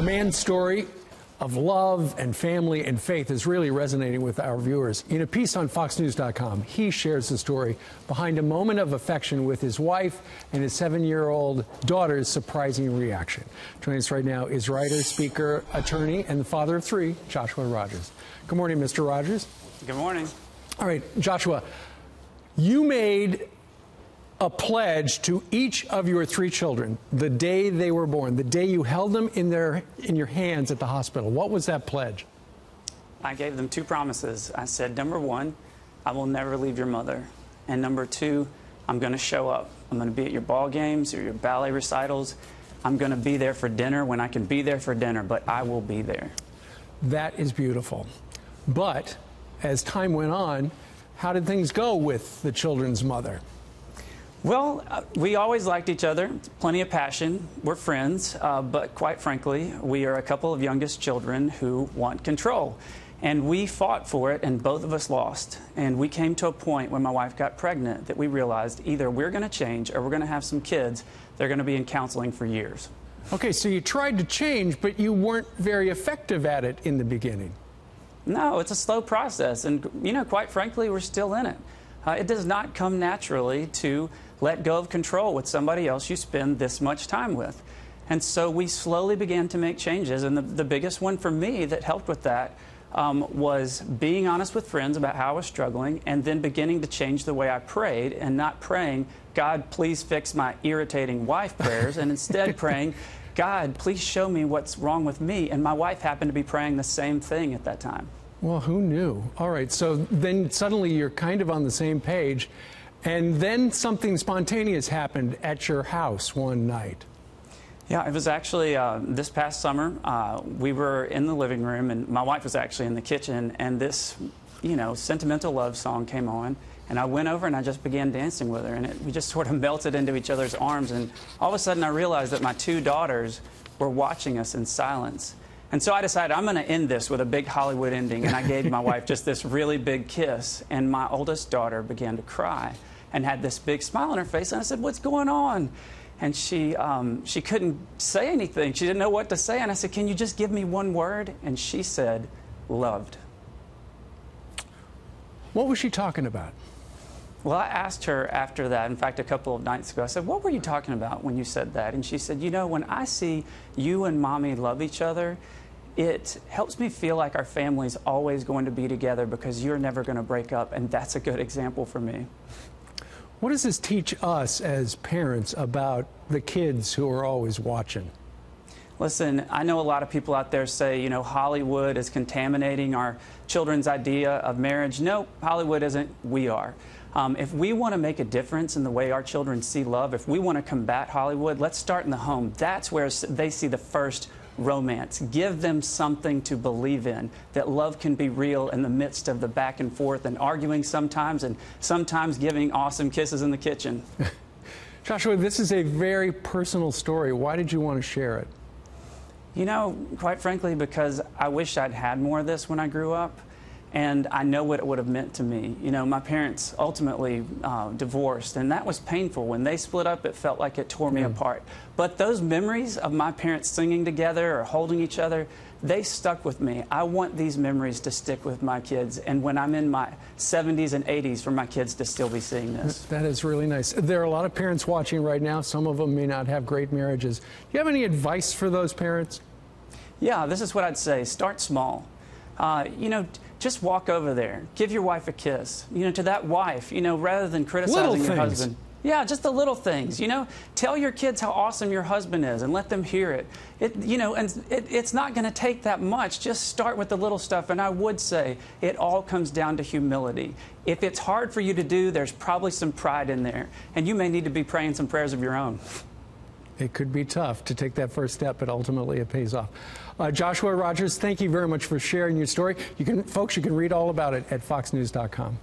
A man's story of love and family and faith is really resonating with our viewers. In a piece on FoxNews.com, he shares the story behind a moment of affection with his wife and his 7-year-old daughter's surprising reaction. Joining us right now is writer, speaker, attorney, and the father of 3, Joshua Rogers. Good morning, Mr. Rogers. Good morning. All right, Joshua, you made a pledge to each of your 3 children the day they were born, the day you held them in your hands at the hospital. What was that pledge? I gave them 2 promises. I said, number 1, I will never leave your mother. And number 2, I'm going to show up. I'm going to be at your ball games or your ballet recitals. I'm going to be there for dinner when I can be there for dinner, but I will be there. That is beautiful. But as time went on, how did things go with the children's mother? Well, we always liked each other, plenty of passion. We're friends, but quite frankly, we are a couple of youngest children who want control. And we fought for it, and both of us lost. And we came to a point when my wife got pregnant that we realized either we're going to change or we're going to have some kids. They're going to be in counseling for years. Okay, so you tried to change, but you weren't very effective at it in the beginning. No, it's a slow process. And, you know, quite frankly, we're still in it. It does not come naturally to let go of control with somebody else you spend this much time with. And so we slowly began to make changes. And the biggest one for me that helped with that was being honest with friends about how I was struggling, and then beginning to change the way I prayed, and not praying, God, please fix my irritating wife prayers, and instead praying, God, please show me what's wrong with me. And my wife happened to be praying the same thing at that time. Well, who knew? All right, so then suddenly you're kind of on the same page, and then something spontaneous happened at your house one night. Yeah, it was actually this past summer. We were in the living room, and my wife was actually in the kitchen, and this, you know, sentimental love song came on, and I went over and I just began dancing with her, and we just sort of melted into each other's arms, and all of a sudden I realized that my 2 daughters were watching us in silence. And so I decided I'm going to end this with a big Hollywood ending, and I gave my wife just this really big kiss, and my oldest daughter began to cry and had this big smile on her face, and I said, what's going on? And she couldn't say anything. She didn't know what to say, and I said, can you just give me one word? And she said, loved. What was she talking about? Well, I asked her after that, in fact, a couple of nights ago, I said, what were you talking about when you said that? And she said, you know, when I see you and Mommy love each other, it helps me feel like our family's always going to be together because you're never going to break up, and that's a good example for me. What does this teach us as parents about the kids who are always watching? Listen, I know a lot of people out there say, you know, Hollywood is contaminating our children's idea of marriage. No, Hollywood isn't. We are. If we want to make a difference in the way our children see love, if we want to combat Hollywood, let's start in the home. That's where they see the first romance. Give them something to believe in, that love can be real in the midst of the back and forth and arguing sometimes, and sometimes giving awesome kisses in the kitchen. Joshua, this is a very personal story. Why did you want to share it? You know, quite frankly, because I wish I'd had more of this when I grew up. And I know what it would have meant to me. You know, my parents ultimately divorced, and that was painful. When they split up, it felt like it tore me apart. But those memories of my parents singing together or holding each other, they stuck with me. I want these memories to stick with my kids, and when I'm in my 70s and 80s, for my kids to still be seeing this. That is really nice. There are a lot of parents watching right now. Some of them may not have great marriages. Do you have any advice for those parents? Yeah, this is what I'd say. Start small. You know, just walk over there. Give your wife a kiss. You know, to that wife, you know, rather than criticizing your husband. Yeah, just the little things, you know. Tell your kids how awesome your husband is and let them hear it. You know, and it's not going to take that much. Just start with the little stuff. And I would say it all comes down to humility. If it's hard for you to do, there's probably some pride in there. And you may need to be praying some prayers of your own. It could be tough to take that first step, but ultimately it pays off. Joshua Rogers, thank you very much for sharing your story. Folks, you can read all about it at FoxNews.com.